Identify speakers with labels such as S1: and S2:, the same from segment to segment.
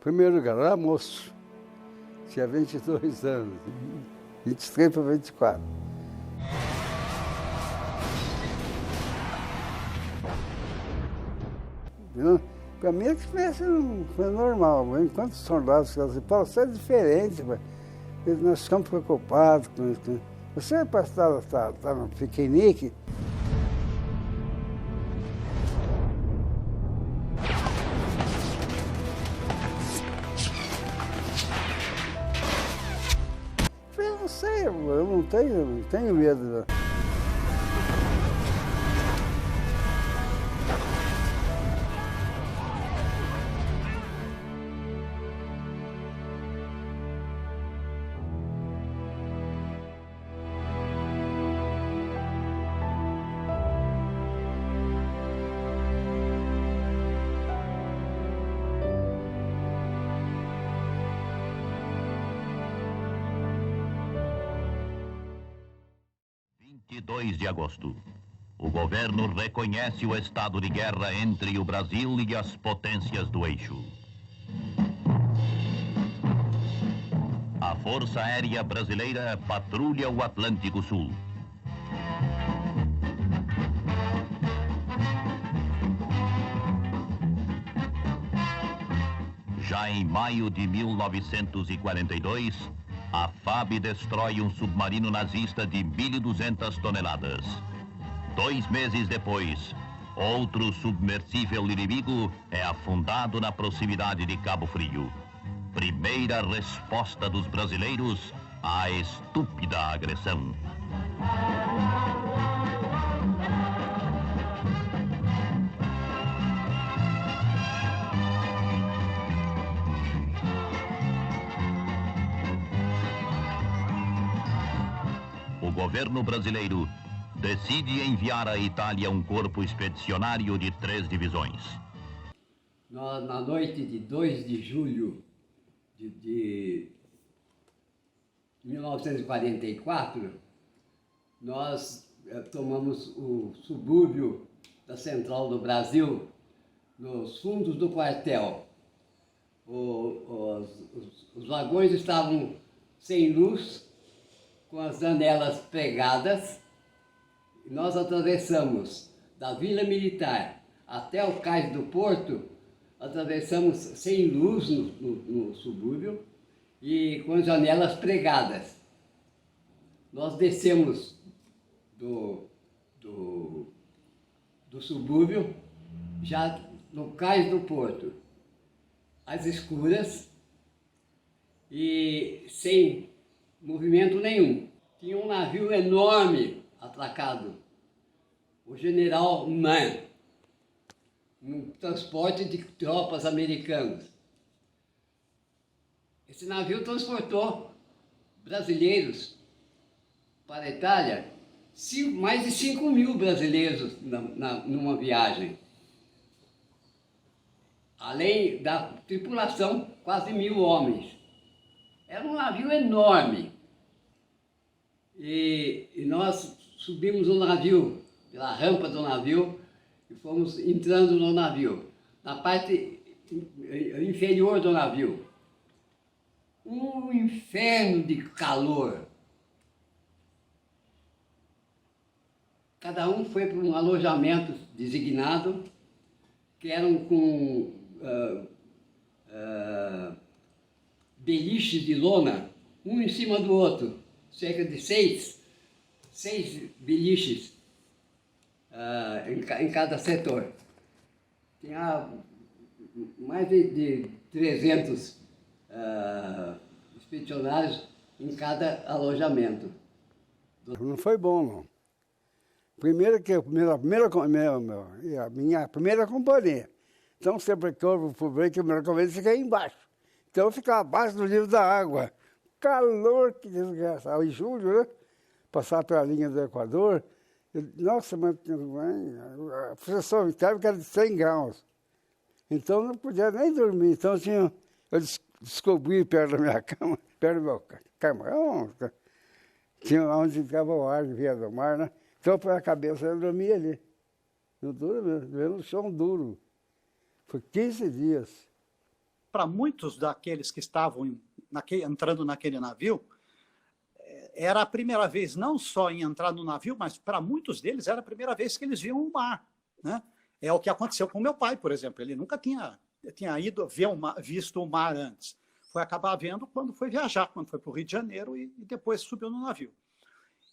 S1: Primeiro lugar, era moço. Tinha 22 anos. 23 para 24. Para mim, a experiência foi normal. Enquanto os soldados falavam assim, Paulo, você é diferente. Nós ficamos preocupados com isso. Você está no piquenique? Eu não sei, eu não tenho medo.
S2: De agosto. O governo reconhece o estado de guerra entre o Brasil e as potências do eixo. A Força Aérea Brasileira patrulha o Atlântico Sul. Já em maio de 1942, a FAB destrói um submarino nazista de 1.200 toneladas. 2 meses depois, outro submersível inimigo é afundado na proximidade de Cabo Frio. Primeira resposta dos brasileiros à estúpida agressão. O governo brasileiro decide enviar à Itália um corpo expedicionário de 3 divisões.
S3: Na noite de 2 de julho de 1944, nós tomamos o subúrbio da Central do Brasil, nos fundos do quartel. Os vagões estavam sem luz, com as janelas pregadas. Nós atravessamos da Vila Militar até o cais do Porto, atravessamos sem luz no subúrbio e com as janelas pregadas. Nós descemos do subúrbio já no cais do Porto, às escuras e sem movimento nenhum. Tinha um navio enorme atracado, o General Mann, um transporte de tropas americanos. Esse navio transportou brasileiros para a Itália, mais de 5.000 brasileiros numa viagem. Além da tripulação, quase 1.000 homens. Era um navio enorme. E nós subimos no navio, pela rampa do navio, e fomos entrando no navio. Na parte inferior do navio, um inferno de calor. Cada um foi para um alojamento designado, que eram com beliches de lona, um em cima do outro, cerca de seis beliches em cada setor. Tinha mais de 300 expedicionários em cada alojamento.
S1: Não foi bom, não. Primeiro que a minha primeira companhia. Então, sempre que houve o problema, que a primeira companhia fica aí embaixo. Então, eu ficava abaixo do nível da água. Calor, que desgraçado. Em julho, né? Passar pela linha do Equador. Nossa, mas a pressão térmica era de 100 graus. Então, não podia nem dormir. Então, eu descobri perto da minha cama, perto do meu camarão, tinha onde ficava o ar que vinha do mar, né? Então, para a cabeça, eu dormia ali. No duro mesmo, no chão duro. Foi 15 dias.
S4: para muitos daqueles que estavam entrando naquele navio, era a primeira vez não só em entrar no navio, mas para muitos deles era a primeira vez que eles viam o mar, né? É o que aconteceu com meu pai, por exemplo. Ele nunca tinha ido visto o mar antes. Foi acabar vendo quando foi viajar, quando foi para o Rio de Janeiro e depois subiu no navio.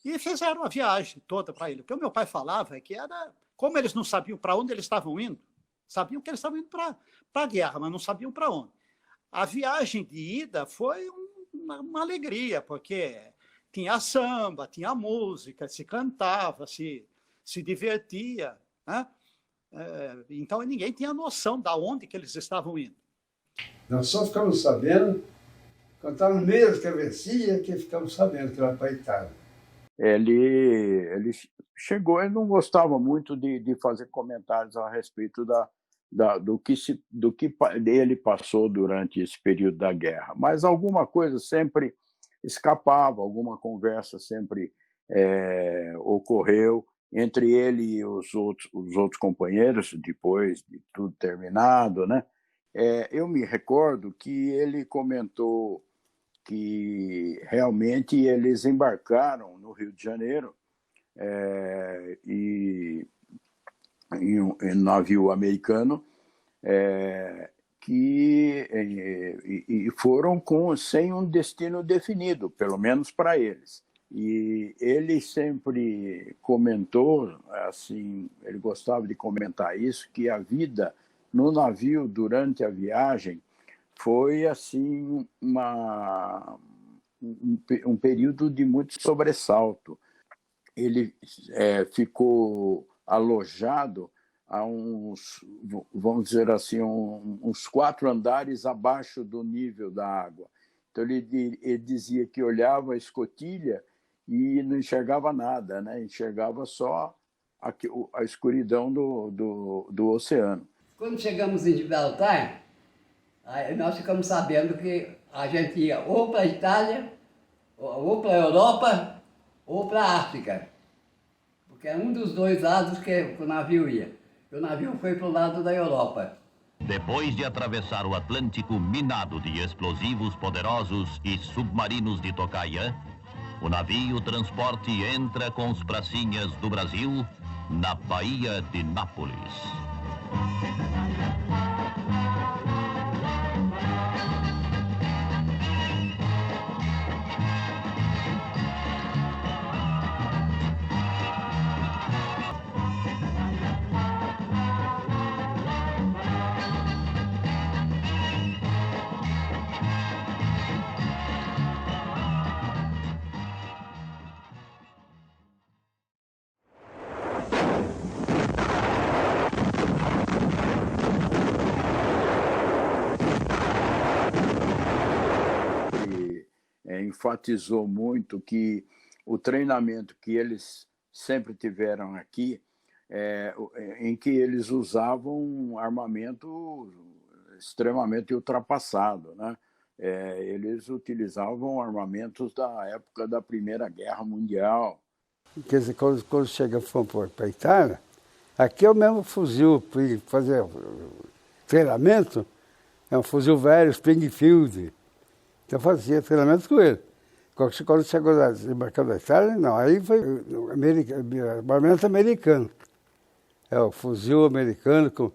S4: E fizeram a viagem toda para ele. O que o meu pai falava é que era, como eles não sabiam para onde eles estavam indo, sabiam que eles estavam indo para a guerra, mas não sabiam para onde. A viagem de ida foi uma alegria, porque tinha samba, tinha música, se cantava, se divertia, né? Então ninguém tinha noção de onde que eles estavam indo.
S1: Nós só ficamos sabendo, quando estava no meio da travessia, que ficamos sabendo que era para a Itália.
S5: Ele chegou, ele não gostava muito de fazer comentários a respeito do que ele passou durante esse período da guerra, mas alguma coisa sempre escapava, alguma conversa sempre ocorreu entre ele e os outros companheiros, depois de tudo terminado, né? Eu me recordo que ele comentou que realmente eles embarcaram no Rio de Janeiro em um navio americano e foram sem um destino definido, pelo menos para eles. E ele sempre comentou, assim, ele gostava de comentar isso, que a vida no navio durante a viagem foi assim um período de muito sobressalto. Ele ficou alojado a vamos dizer assim, uns 4 andares abaixo do nível da água. Então ele dizia que olhava a escotilha e não enxergava nada, né? Enxergava só a escuridão do oceano.
S3: Quando chegamos em Gibraltar, aí nós ficamos sabendo que a gente ia ou para a Itália, ou para a Europa, ou para a África. Porque é um dos dois lados que o navio ia. E o navio foi para o lado da Europa.
S2: Depois de atravessar o Atlântico minado de explosivos poderosos e submarinos de tocaia, o navio transporte entra com os pracinhas do Brasil na Baía de Nápoles.
S5: Enfatizou muito que o treinamento que eles sempre tiveram aqui, em que eles usavam um armamento extremamente ultrapassado, né? Eles utilizavam armamentos da época da Primeira Guerra Mundial.
S1: Quer dizer, quando chega para a Itália, aqui é o mesmo fuzil para fazer treinamento, é um fuzil velho, Springfield. Então fazia treinamento com ele. Quando chegou embarcado da Itália, não, aí foi armamento americano. É o fuzil americano com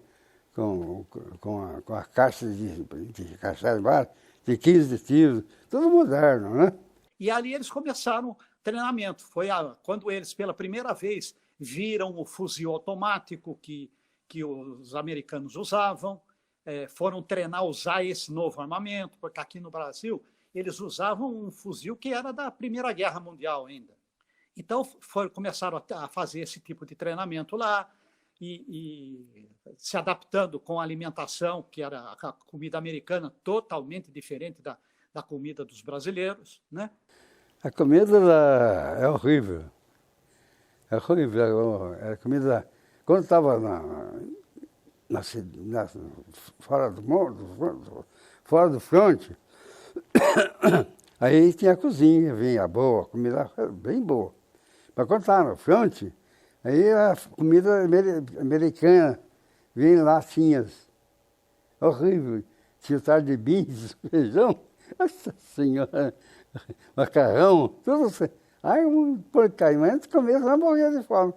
S1: a caixa de caixada embaixo, de 15 tiros, tudo moderno, né?
S4: E ali eles começaram treinamento. Foi quando eles, pela primeira vez, viram o fuzil automático que os americanos usavam, foram treinar a usar esse novo armamento, porque aqui no Brasil eles usavam um fuzil que era da Primeira Guerra Mundial ainda. Então começaram a fazer esse tipo de treinamento lá e se adaptando com a alimentação, que era a comida americana, totalmente diferente da comida dos brasileiros, né?
S1: A comida lá é horrível. É horrível. A comida... Quando estava fora do mundo, fora do fronte, aí tinha a cozinha, vinha boa, a comida bem boa. Mas quando estava no fronte, aí a comida americana vinha em latinhas. Horrível. tinha tarde de beans, feijão, nossa senhora, macarrão, tudo assim. Aí um porcaria, mas antes do começo não morria de fome.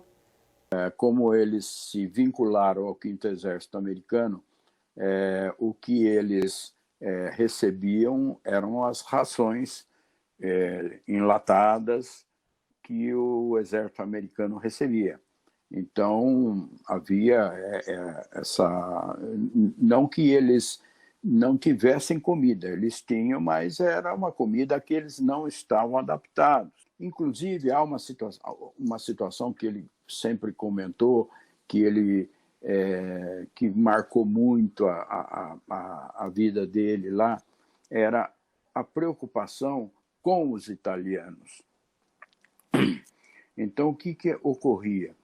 S5: Como eles se vincularam ao 5º Exército Americano, o que eles recebiam eram as rações enlatadas que o Exército Americano recebia. Então, havia essa... Não que eles não tivessem comida, eles tinham, mas era uma comida que eles não estavam adaptados. Inclusive, há uma situação que ele sempre comentou, que que marcou muito a vida dele lá, era a preocupação com os italianos. Então, o que ocorria?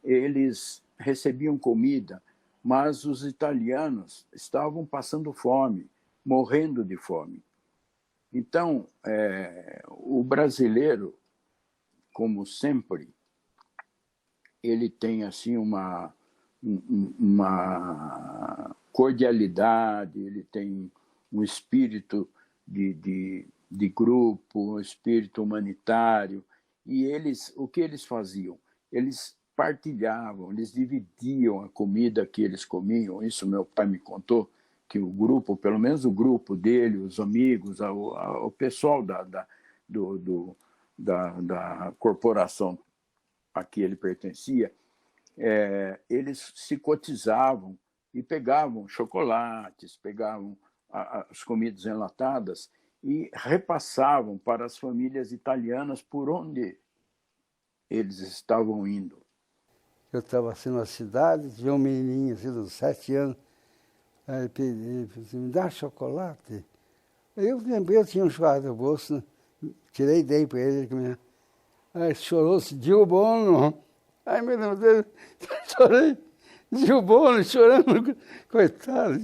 S5: Eles recebiam comida, mas os italianos estavam passando fome, morrendo de fome. Então, o brasileiro, como sempre, ele tem assim uma cordialidade, ele tem um espírito de grupo, um espírito humanitário. E o que eles faziam? Eles partilhavam, eles dividiam a comida que eles comiam. Isso meu pai me contou, que o grupo, pelo menos o grupo dele, os amigos, o pessoal da corporação a que ele pertencia, eles se cotizavam e pegavam chocolates, pegavam as comidas enlatadas e repassavam para as famílias italianas por onde eles estavam indo.
S1: Eu estava assim na cidade, tinha um menininho assim, de uns 7 anos, aí ele disse, me dá chocolate? Eu lembrei, eu tinha um chocolate no bolso, né? Tirei e dei para ele. Aí chorou, se derrubou. Ai, meu Deus, chorei, derrubou, chorando, coitado.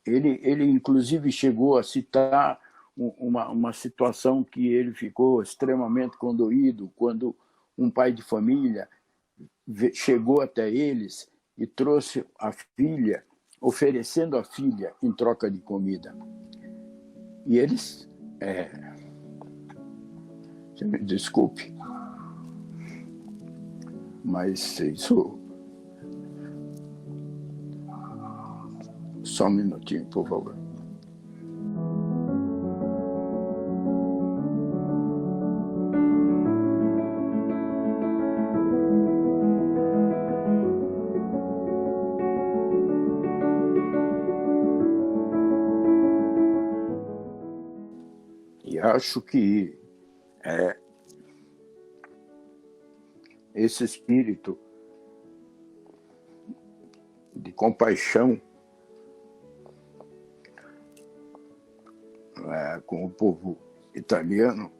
S5: Ele, inclusive, chegou a citar uma situação que ele ficou extremamente condoído quando um pai de família chegou até eles e trouxe a filha, oferecendo a filha em troca de comida. E eles... Desculpe, mas isso... Só um minutinho, por favor. E acho que esse espírito de compaixão com o povo italiano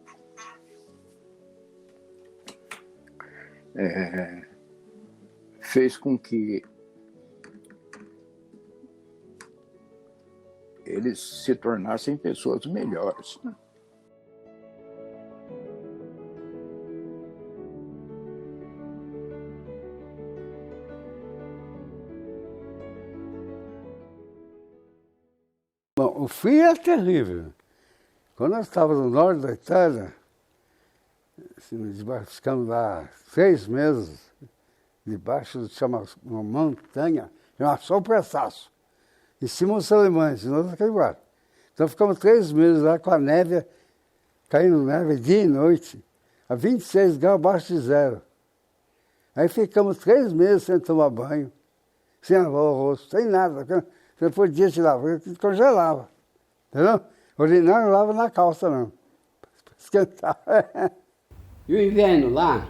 S5: fez com que eles se tornassem pessoas melhores.
S1: Bom, o frio é terrível. Quando nós estávamos no norte da Itália, ficamos lá 6 meses, debaixo de uma montanha, chamada São Prestaço, em cima dos alemães, nós aquele lugar. Então ficamos 3 meses lá com a neve, caindo neve dia e noite, a 26 graus abaixo de zero. Aí ficamos 3 meses sem tomar banho, sem lavar o rosto, sem nada. Você podia te lavar, congelava. Entendeu? Urinar não lava na calça, não. Esquentar.
S3: E o inverno lá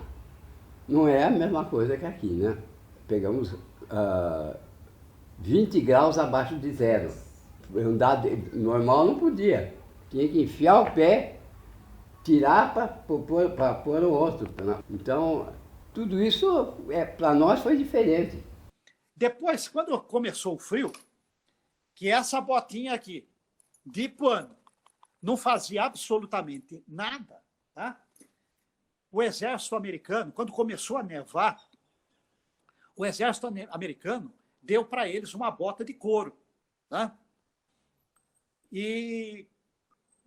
S3: não é a mesma coisa que aqui, né? Pegamos 20 graus abaixo de zero. Andar normal não podia. Tinha que enfiar o pé, tirar para pôr o outro. Então, tudo isso para nós foi diferente.
S4: Depois, quando começou o frio, que essa botinha aqui, de pano, não fazia absolutamente nada, tá? O exército americano, quando começou a nevar, o exército americano deu para eles uma bota de couro, tá?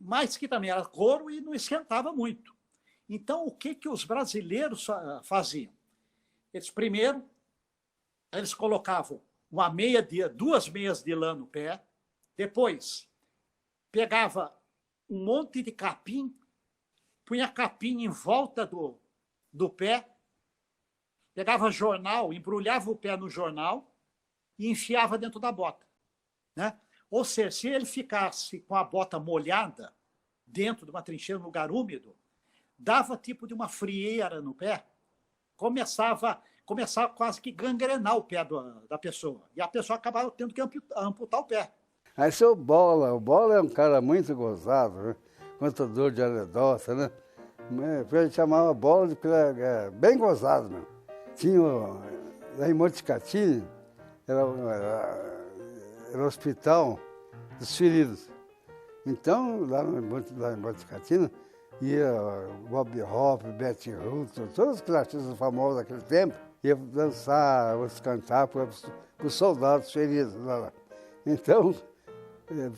S4: mas que também era couro e não esquentava muito. Então, o que os brasileiros faziam? Primeiro, eles colocavam duas meias de lã no pé, depois pegava um monte de capim, punha capim em volta do pé, pegava jornal, embrulhava o pé no jornal e enfiava dentro da bota, né? Ou seja, se ele ficasse com a bota molhada dentro de uma trincheira, no lugar úmido, dava tipo de uma frieira no pé, começava quase que gangrenar o pé da pessoa. E a pessoa acabava tendo que amputar o pé.
S1: Aí seu Bola, o Bola é um cara muito gozado, né? Contador de anedota, né? A gente chamava Bola porque era bem gozado, meu. Tinha, lá em Monte Catini, era o hospital dos feridos. Então, lá em Monte Catini, ia Bob Hope, Betty Hutton, todos os artistas famosos daquele tempo, iam dançar, outros cantar para os soldados feridos lá. Então,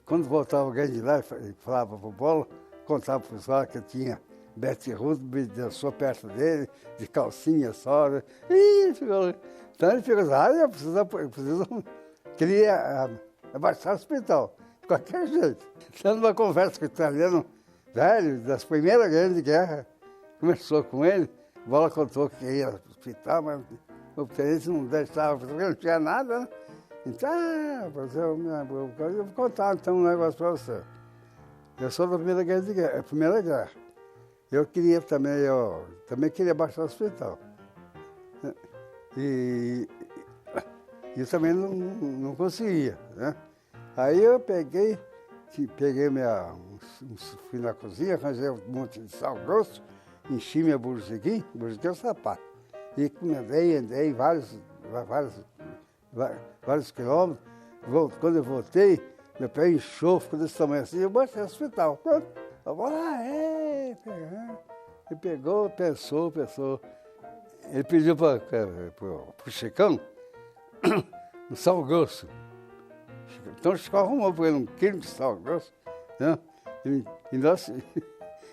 S1: quando voltava alguém de lá e falava para o Bola, contava para o pessoal que tinha Betty Hutton, dançou perto dele, de calcinha só. Né? Então ele ficou assim, eu preciso queria abaixar o hospital, de qualquer jeito. Então, numa conversa com o italiano velho, das primeiras grandes guerras, começou com ele, o Bola contou que ia ao hospital, mas o tenente não deixava, porque não tinha nada, né? Então, eu vou contar então um negócio para você. Eu sou da Primeira Guerra. Eu também queria baixar o hospital. E eu também não conseguia, né? Aí eu fui na cozinha, arranjei um monte de sal grosso, enchi minha burguinha, é o sapato. E andei vários quilômetros. Quando eu voltei, meu pé inchou, ficou desse tamanho assim, eu baixei no hospital. Pronto. Eu vou lá, Ele pegou, pensou. Ele pediu para o Chicão um sal grosso. Então o Chico arrumou para ele 1 quilo de sal grosso, né? E nós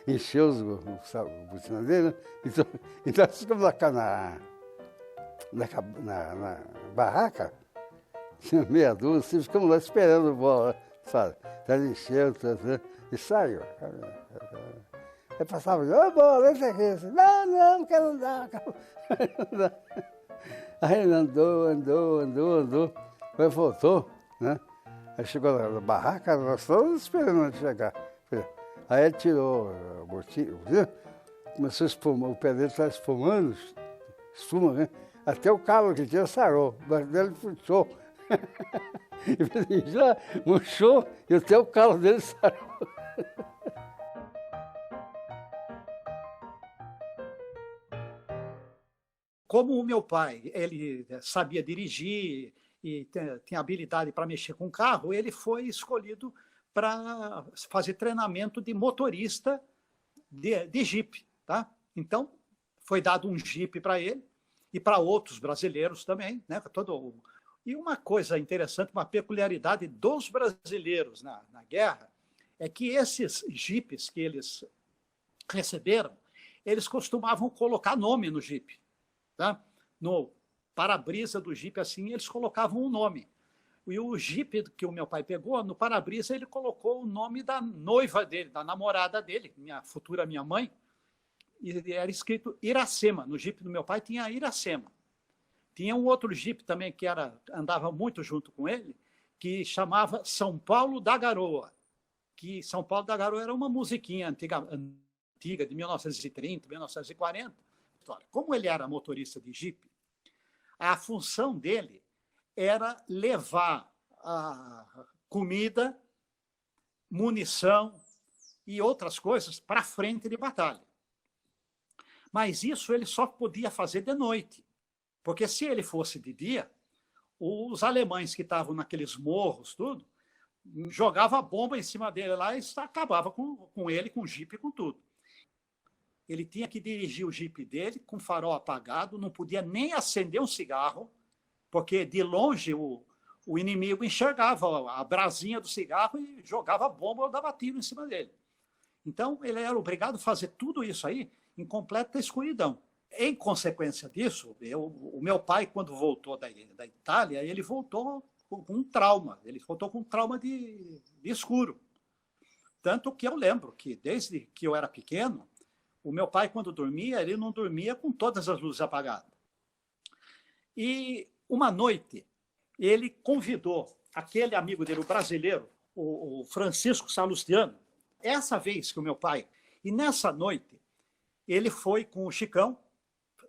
S1: encheu o butina dele, né? Então nós ficamos na barraca, tinha meia dúzia, assim, ficamos lá esperando a bola, sabe? Ele encheu, e saiu. Aí passava, ô Bola, esse aqui. Assim, não quero andar. Aí ele andou, aí voltou, né? Aí chegou na barraca, nós estávamos esperando ele chegar. Aí ele tirou o botinho, começou a espumar, o pé dele estava espumando, espuma, né? Até o calo que tinha sarou, o braço dele puxou. Já murchou e até o calo dele sarou.
S4: Como o meu pai, ele sabia dirigir e tinha habilidade para mexer com carro, ele foi escolhido para fazer treinamento de motorista de Jeep, tá? Então, foi dado um Jeep para ele e para outros brasileiros também, né? E uma coisa interessante, uma peculiaridade dos brasileiros na guerra, é que esses Jeeps que eles receberam, eles costumavam colocar nome no Jeep. Tá? No para-brisa do Jeep, assim, eles colocavam um nome. E o Jeep que o meu pai pegou, no para-brisa, ele colocou o nome da noiva dele, da namorada dele, minha mãe, e era escrito Iracema. No Jeep do meu pai tinha Iracema. Tinha um outro Jeep também que andava muito junto com ele, que chamava São Paulo da Garoa. Que São Paulo da Garoa era uma musiquinha antiga de 1930, 1940. Como ele era motorista de Jeep, a função dele era levar a comida, munição e outras coisas para a frente de batalha. Mas isso ele só podia fazer de noite, porque se ele fosse de dia, os alemães que estavam naqueles morros, tudo, jogavam a bomba em cima dele lá e acabava com ele, com o Jeep, com tudo. Ele tinha que dirigir o Jeep dele com farol apagado, não podia nem acender um cigarro, porque de longe o o inimigo enxergava a brasinha do cigarro e jogava bomba ou dava tiro em cima dele. Então, ele era obrigado a fazer tudo isso aí em completa escuridão. Em consequência disso, o meu pai, quando voltou da Itália, ele voltou com um trauma. Ele voltou com um trauma de escuro. Tanto que eu lembro que, desde que eu era pequeno, o meu pai, quando dormia, ele não dormia com todas as luzes apagadas. E uma noite, ele convidou aquele amigo dele, o brasileiro, o Francisco Salustiano, essa vez que o meu pai... E nessa noite, ele foi com o Chicão,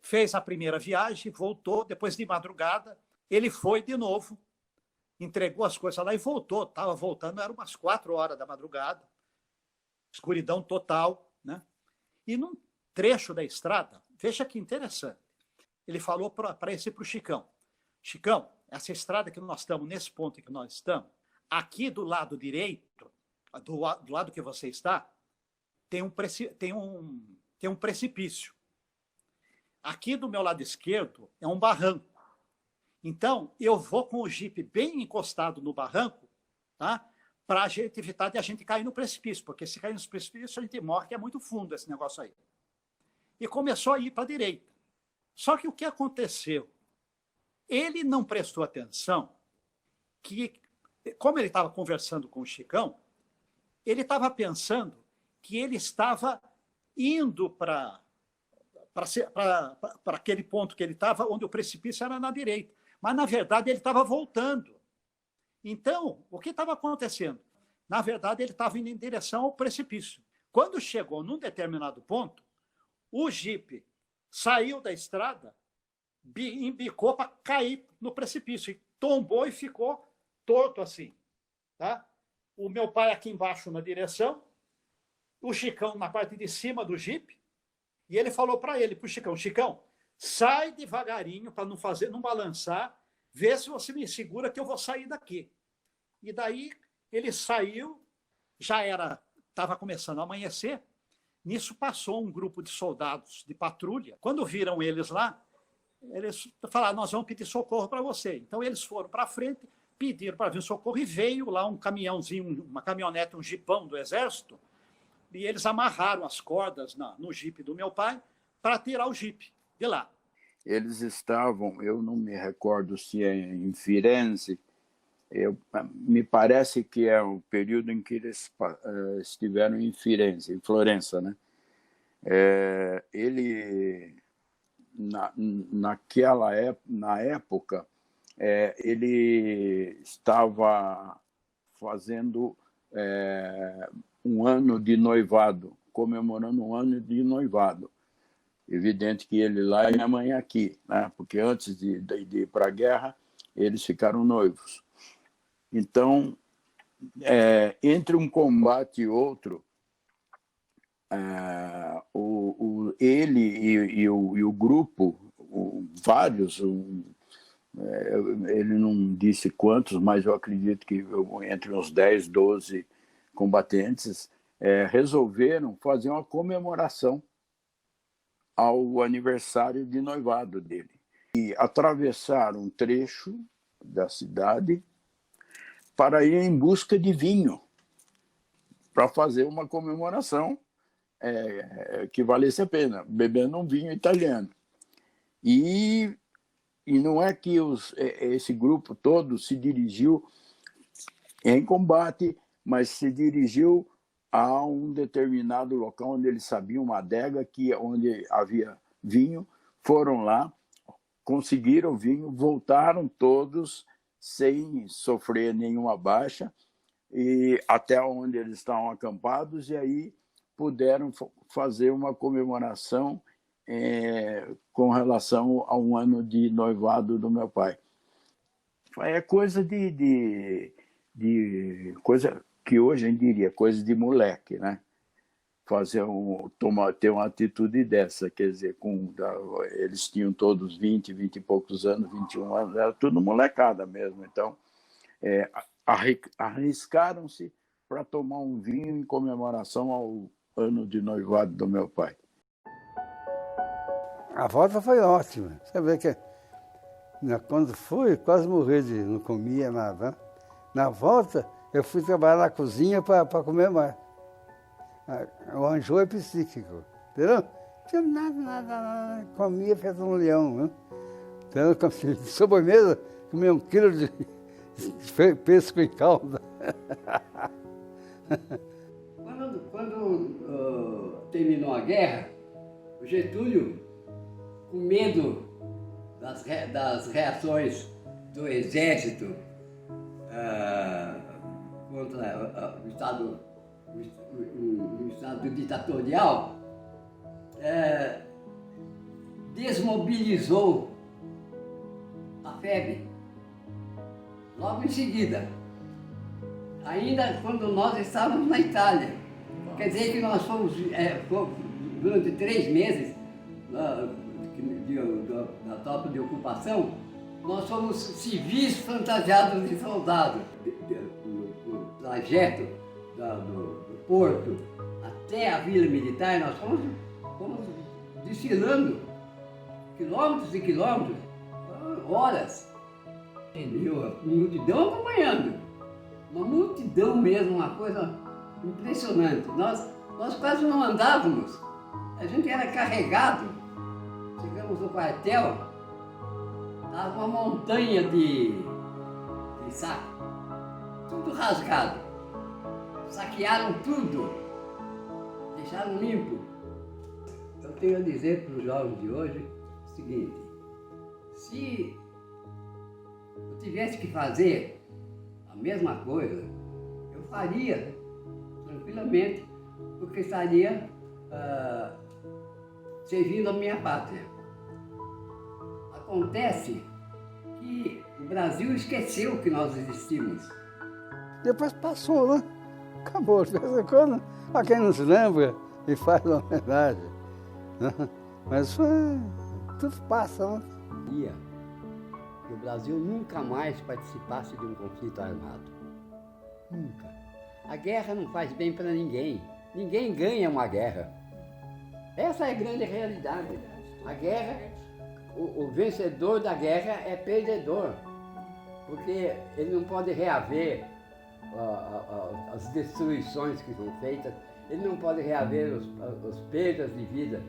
S4: fez a primeira viagem, voltou, depois de madrugada, ele foi de novo, entregou as coisas lá e voltou. Estava voltando, eram umas 4 horas da madrugada, escuridão total, né? E num trecho da estrada, veja que interessante, ele falou para o Chicão, Chicão, essa estrada que nós estamos, nesse ponto em que nós estamos, aqui do lado direito, do lado que você está, tem um precipício. Aqui do meu lado esquerdo é um barranco. Então, eu vou com o jipe bem encostado no barranco, tá? Para a gente evitar de a gente cair no precipício, porque se cair no precipício a gente morre, que é muito fundo esse negócio aí. E começou a ir para a direita. Só que o que aconteceu? Ele não prestou atenção que, como ele estava conversando com o Chicão, ele estava pensando que ele estava indo para aquele ponto que ele estava, onde o precipício era na direita. Mas, na verdade, ele estava voltando. Então, o que estava acontecendo? Na verdade, ele estava indo em direção ao precipício. Quando chegou num determinado ponto, o jipe saiu da estrada, embicou para cair no precipício, e tombou e ficou torto assim. Tá? O meu pai aqui embaixo na direção, o Chicão na parte de cima do jipe, e ele falou para ele, para o Chicão, Chicão, sai devagarinho para não balançar, vê se você me segura que eu vou sair daqui. E daí ele saiu, estava começando a amanhecer, nisso passou um grupo de soldados de patrulha. Quando viram eles lá, eles falaram, nós vamos pedir socorro para você. Então eles foram para frente, pediram para vir socorro, e veio lá um caminhãozinho, uma caminhonete, um jipão do exército, e eles amarraram as cordas no jipe do meu pai para tirar o jipe de lá.
S5: Eles estavam, eu não me recordo se é em Firenze, me parece que é o período em que eles estiveram em Firenze, em Florença, né? Ele, na época, ele estava fazendo um ano de noivado, comemorando um ano de noivado. Evidente que ele lá e a mãe aqui, né? Porque antes de ir para a guerra, eles ficaram noivos. Então, entre um combate e outro, ele e o grupo, vários, ele não disse quantos, mas eu acredito que entre uns 10, 12 combatentes, resolveram fazer uma comemoração ao aniversário de noivado dele. E atravessaram um trecho da cidade para ir em busca de vinho, para fazer uma comemoração que valesse a pena, bebendo um vinho italiano. E não é que esse grupo todo se dirigiu em combate, mas se dirigiu a um determinado local onde eles sabiam, uma adega, onde havia vinho, foram lá, conseguiram vinho, voltaram todos sem sofrer nenhuma baixa, e até onde eles estavam acampados, e aí puderam fazer uma comemoração com relação a um ano de noivado do meu pai. É coisa de coisa que hoje a gente diria, coisa de moleque, né? Ter uma atitude dessa, quer dizer, eles tinham todos 20 e poucos anos, 21 anos, era tudo molecada mesmo. Então, arriscaram-se para tomar um vinho em comemoração ao ano de noivado do meu pai.
S1: A volta foi ótima. Você vê que Quando fui, quase morri não comia nada. Na volta, eu fui trabalhar na cozinha para comer mais. O enjoo é psíquico, entendeu? Não tinha nada. Comia feito um leão, né? Então, de sobremesa, comia 1 quilo de pêssego em calda.
S3: Quando terminou a guerra, o Getúlio, com medo das reações do exército contra o Estado ditatorial, desmobilizou a FEB logo em seguida, ainda quando nós estávamos na Itália. Quer dizer que nós fomos durante 3 meses da tropa de ocupação, nós fomos civis fantasiados de soldados. No trajeto do porto até a Vila Militar, nós fomos desfilando quilômetros e quilômetros, horas. Entendeu? A multidão acompanhando. Uma multidão mesmo, uma coisa impressionante. Nós quase não andávamos. A gente era carregado. Chegamos no quartel, estava uma montanha de saco, tudo rasgado. Saquearam tudo, deixaram limpo. Eu tenho a dizer para os jovens de hoje o seguinte: se eu tivesse que fazer a mesma coisa, eu faria tranquilamente, porque estaria servindo a minha pátria. Acontece que o Brasil esqueceu que nós existimos.
S1: Depois passou, né? Acabou. De vez em quando, a quem não se lembra e faz uma homenagem. Né? Mas tudo passa, né?
S3: Que o Brasil nunca mais participasse de um conflito armado. Nunca. A guerra não faz bem para ninguém. Ninguém ganha uma guerra. Essa é a grande realidade. A guerra, o vencedor da guerra é perdedor, porque ele não pode reaver as destruições que são feitas, ele não pode reaver as perdas de vida